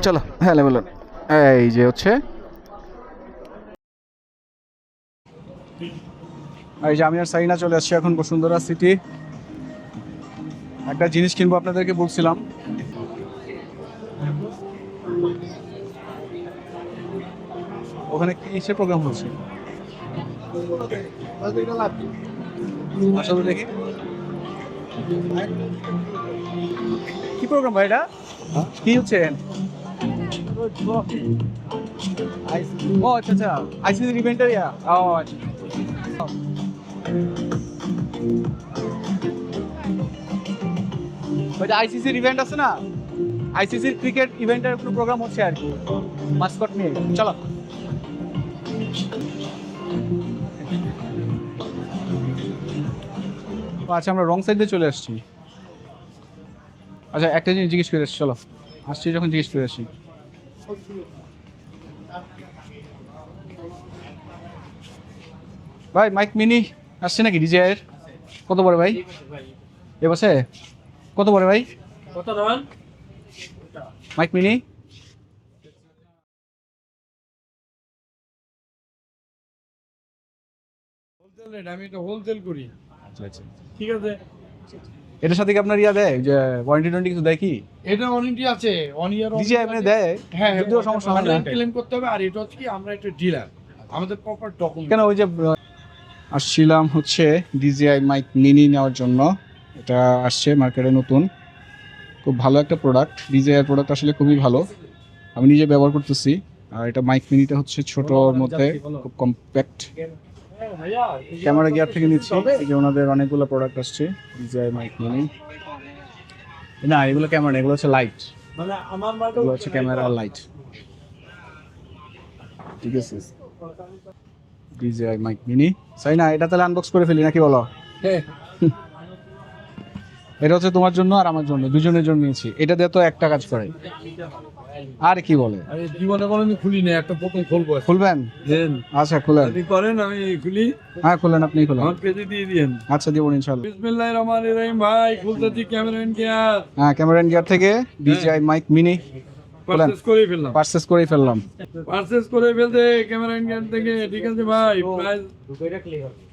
চলো হ্যাঁ বলুন। এই যে হচ্ছে এই যে আমি আর সাইনা চলে আসছি এখন বসুন্ধরা সিটি। একটা জিনিস কিনবো আপনাদেরকে বলছিলাম। ওখানে কিসের প্রোগ্রাম হচ্ছে আসলে দেখি কি প্রোগ্রাম ভাই এটা কি হচ্ছে? ও আচ্ছা আচ্ছা আইসিসি ইভেন্টার ইয়া ও আচ্ছা ওই যে আইসিসির ইভেন্ট আছে না, আইসিসির ক্রিকেট ইভেন্টের কোনো প্রোগ্রাম হচ্ছে আর কি, মাস্কট নিয়ে। চলো আচ্ছা আমরা রং সাইডে চলে আসছি। আচ্ছা একটা জিনিস জিজ্ঞেস করে আসছি, চলো আসছি যখন জিজ্ঞেস করে আসি। ভাই মাইক মিনি আসছে নাকি ডিজাইয়ের? কত পড়ে ভাই এ বসে? কত পড়ে ভাই মাইক মিনি? আমি এটা হোলসেল করি। আচ্ছা আচ্ছা ঠিক আছে, এটার সাথে কি আপনার ইয়া দেয় যে ওয়ারেন্টি টোয়েন্টি কিছু দেয় কি? এটা ওয়ারেন্টি আছে 1 ইয়ার ডিজাই এমনি দেয়? হ্যাঁ যদিও সমস্যা হয় না ক্লেম করতে হবে। আর এটা হচ্ছে কি আমরা একটা ডিলার, আমাদের প্রপার ডকুমেন্ট। কেন ওই যে আসছিলাম হচ্ছে ডিজিআই মাইক মিনি নেওয়ার জন্য। এটা আসছে মার্কেটে নতুন, খুব ভালো একটা প্রোডাক্ট। ডিজিআই প্রোডাক্ট আসলে খুবই ভালো, আমি নিজে ব্যবহার করতেছি। আর এটা মাইক মিনিটা হচ্ছে ছোটোর মধ্যে খুব কম্প্যাক্ট। ক্যামেরা গিয়ার থেকে নিচ্ছি, এই যে ওনাদের অনেকগুলো প্রোডাক্ট আসছে ডিজিআই মাইক মিনি। না এগুলো ক্যামেরা না, এগুলো হচ্ছে লাইট, মানে আমার এগুলো হচ্ছে ক্যামেরা আর লাইট। ঠিক আছে ডিজিআই মাইক মিনি। তাই না, এটা তাহলে আনবক্স করে ফেলি নাকি বলো? হ্যাঁ এটা হচ্ছে তোমার জন্য আর আমার জন্য, দুজনের জন্য নিয়েছি। এটা দিয়ে তো একটা কাজ করে। আর কি বলে, আরে জীবনে কোনোদিন খুলি না, একটা প্রথম খুলবো। খুলবেন? দেন আচ্ছা খুলেন। আপনি করেন, আমি খুলি। হ্যাঁ খুলেন, আপনি খুলেন। আমার পেজে দিয়ে দিয়েন। আচ্ছা দিব ইনশাআল্লাহ। বিসমিল্লাহির রহমানির রহিম। ভাই খুলতেছি ক্যামেরাম্যান গিয়ার। হ্যাঁ ক্যামেরান গিয়ার থেকে ডিজিআই মাইক মিনি পারচেজ করে ফেললাম। পারচেজ করে ফেললাম। পারচেজ করে ফেলতে ক্যামেরাম্যান গিয়ার থেকে। ঠিক আছে ভাই, প্রাইস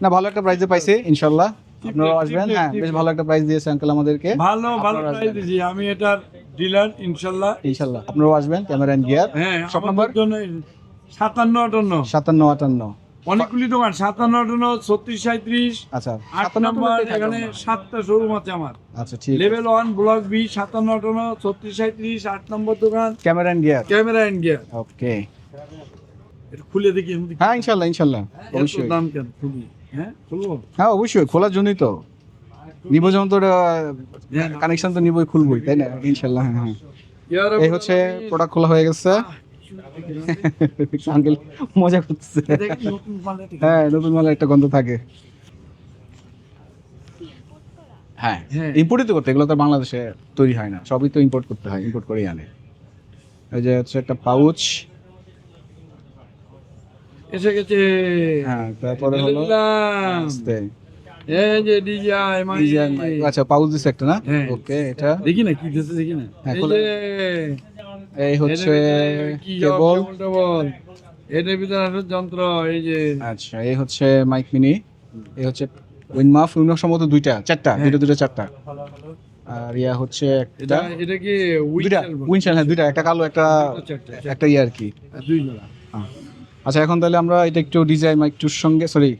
না ভালো একটা প্রাইসে পাইছি ইনশাআল্লাহ, আপনারাও আসবেন। হ্যাঁ বেশ ভালো একটা প্রাইস দিয়েছে আঙ্কেল আমাদেরকে। ভালো প্রাইস দিছি। আমি এটার ডিলার ইনশাআল্লাহ। ইনশাআল্লাহ আপনারাও আসবেন। ক্যামেরান গিয়ার হ্যাঁ সব নাম্বার 5758 5758। অনেকগুলি দোকান 5758 3637। আচ্ছা 8 নাম্বার, এখানে 7টা শোরুম আছে আমার। আচ্ছা ঠিক লেভেল 1 ব্লক বি 5758 3637 8 নম্বর দোকান camera n gear. Camera and gear. Okay এটা খুলে দেখি। হ্যাঁ ইনশাআল্লাহ ইনশাআল্লাহ এত অবশ্যই। দাম কেন খুলি? হ্যাঁ খুলবো। হ্যাঁ অবশ্যই খোলার জন্যই তো নিব, যেমন তো কানেকশন তো নিবই, খুলবই তাই না ইনশাআল্লাহ। হ্যাঁ হ্যাঁ এই হচ্ছে প্রোডাক্ট খোলা হয়ে গেছে। আঙ্কেল মজা করতেছে। হ্যাঁ নতুন মালের একটা গন্ধ থাকে। হ্যাঁ ইম্পোর্টই তো করতে, এগুলো তো বাংলাদেশে তৈরি হয় না, সবই তো ইম্পোর্ট করতে হয়, ইম্পোর্ট করেই আনে। এই যে হচ্ছে একটা পাউচ। এসে গেছে। হ্যাঁ তারপরে হলো আস্তে এই যে ডিজাই আচ্ছা পাউচ দিছে একটা না। হ্যাঁ। ওকে এটা দেখি না কি দিতেছে, দেখি না। হ্যাঁ, এই খুলে। যে এই হচ্ছে কি কেবল। কেবল এটার ভিতরে আছে যন্ত্র। এই যে আচ্ছা এই হচ্ছে মাইক মিনি। এই হচ্ছে উইনমাফ সম্ভবত দুইটা চারটা, দুটো চারটা। আর ইয়া হচ্ছে একটা এটা কি দুইটা উইনশেল। হ্যাঁ দুইটা, একটা কালো একটা একটা ইয়া আর কি। দুই জোড়া। আচ্ছা এখন তাহলে আমরা এটা একটু ডিজিআই মাইক 2 সঙ্গে, সরি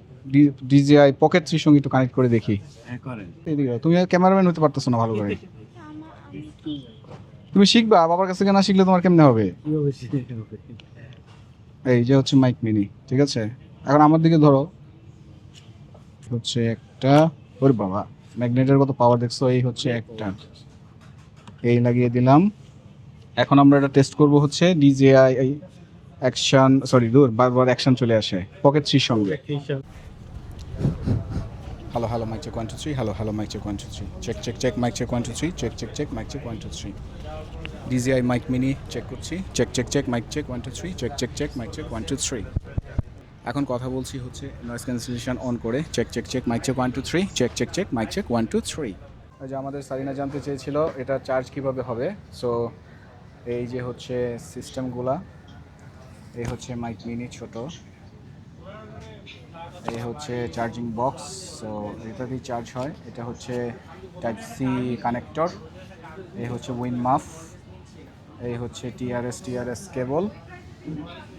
ডিজিআই পকেট 3 সঙ্গে একটু কানেক্ট করে দেখি। হ্যাঁ করেন। এদিকে তুমি ক্যামেরাম্যান হতে পারতেছো না ভালো করে, তুমি শিখবা, বাবার কাছ থেকে না শিখলে তোমার কেমনে হবে? এই যে হচ্ছে মাইক মিনি, ঠিক আছে। এখন আমার দিকে ধরো, হচ্ছে একটা, ওরে বাবা ম্যাগনেটের কত পাওয়ার দেখছো। এই হচ্ছে একটা, এই লাগিয়ে দিলাম। এখন আমরা এটা টেস্ট করব হচ্ছে ডিজিআই অ্যাকশন, সরি দূর বারবার অ্যাকশন চলে আসে পকেট 3 সঙ্গে। Hello hello mic check 1 2 3, hello hello mic check 1 2 3, check check check mic check 1 2 3, check check check mic check 1 2 3। DJI mic mini check করছি, check check check mic check 1 2 3, check check check mic check 1 2 3। এখন কথা বলছি হচ্ছে noise cancellation on করে, check check check mic check 1 2 3, check check check mic check 1 2 3। ওই যে আমাদের সারিনা জানতে চেয়েছিল এটা চার্জ কিভাবে হবে। সো এই যে হচ্ছে সিস্টেমগুলা, এই হচ্ছে মাইক মিনি ছোট, এই হচ্ছে চার্জিং বক্স, সো এটা দিয়ে চার্জ হয়। এটা হচ্ছে টাইপ সি কানেক্টর, এই হচ্ছে উইন মাফ, এই হচ্ছে টিআরএস কেবল,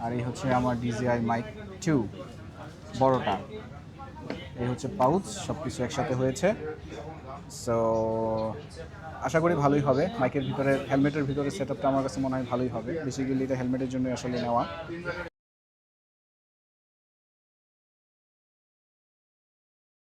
আর এই হচ্ছে আমার ডিজিআই মাইক 2 বড়টা, এই হচ্ছে পাউচ, সব কিছু একসাথে হয়েছে। সো আশা করি ভালোই হবে। মাইকের ভিতরে হেলমেটের ভিতরে সেটআপটা আমার কাছে মনে হয় ভালোই হবে, বেসিক্যালি এটা হেলমেটের জন্য আসলে নেওয়া।